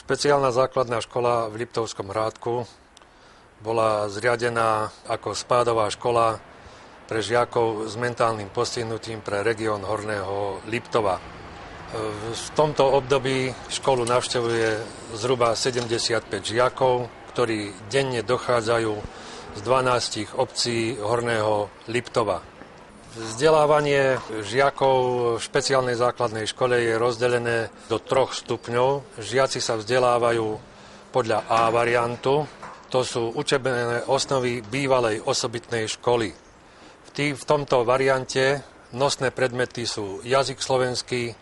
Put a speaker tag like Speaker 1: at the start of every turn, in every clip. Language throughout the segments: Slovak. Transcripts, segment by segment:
Speaker 1: Špeciálna základná škola v Liptovskom Hrádku bola zriadená ako spádová škola pre žiakov s mentálnym postihnutím pre región Horného Liptova. V tomto období školu navštevuje zhruba 75 žiakov, ktorí denne dochádzajú z 12 obcí Horného Liptova. Vzdelávanie žiakov v špeciálnej základnej škole je rozdelené do 3 stupňov. Žiaci sa vzdelávajú podľa A variantu. To sú učebné osnovy bývalej osobitnej školy. V tomto variante nosné predmety sú jazyk slovenský,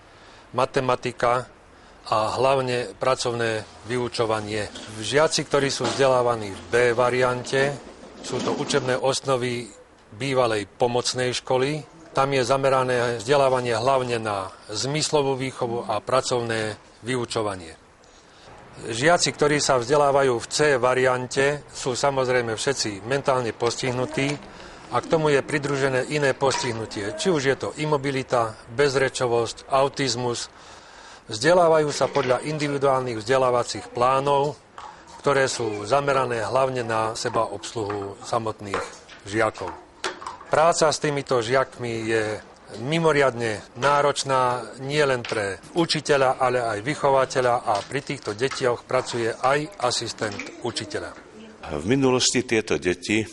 Speaker 1: matematika a hlavne pracovné vyučovanie. Žiaci, ktorí sú vzdelávaní v B variante, sú to učebné osnovy bývalej pomocnej školy. Tam je zamerané vzdelávanie hlavne na zmyslovú výchovu a pracovné vyučovanie. Žiaci, ktorí sa vzdelávajú v C variante, sú samozrejme všetci mentálne postihnutí a k tomu je pridružené iné postihnutie. Či už je to imobilita, bezrečovosť, autizmus. Vzdelávajú sa podľa individuálnych vzdelávacích plánov, ktoré sú zamerané hlavne na sebaobsluhu samotných žiakov. Práca s týmito žiakmi je mimoriadne náročná nielen pre učiteľa, ale aj vychovateľa a pri týchto detiach pracuje aj asistent učiteľa.
Speaker 2: V minulosti tieto deti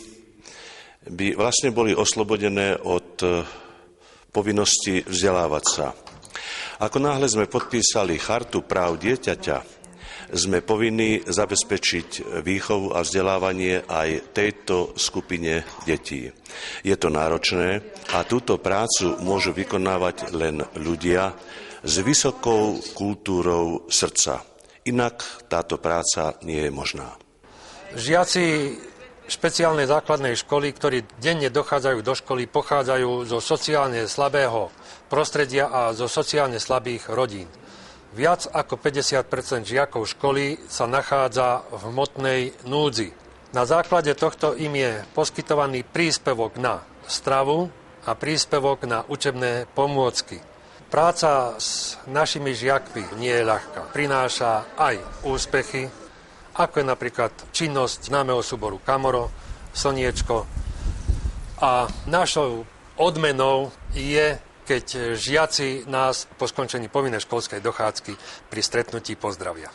Speaker 2: by vlastne boli oslobodené od povinnosti vzdelávať sa. Ako náhle sme podpísali Chartu práv dieťaťa, sme povinní zabezpečiť výchovu a vzdelávanie aj tejto skupine detí. Je to náročné a túto prácu môžu vykonávať len ľudia s vysokou kultúrou srdca. Inak táto práca nie je možná.
Speaker 1: Žiaci špeciálnej základnej školy, ktorí denne dochádzajú do školy, pochádzajú zo sociálne slabého prostredia a zo sociálne slabých rodín. Viac ako 50% žiakov školy sa nachádza v hmotnej núdzi. Na základe tohto im je poskytovaný príspevok na stravu a príspevok na učebné pomôcky. Práca s našimi žiakmi nie je ľahká. Prináša aj úspechy, ako je napríklad činnosť známeho súboru Kamoro, Slniečko. A našou odmenou je, keď žiaci nás po skončení povinnej školskej dochádzky pri stretnutí pozdravia.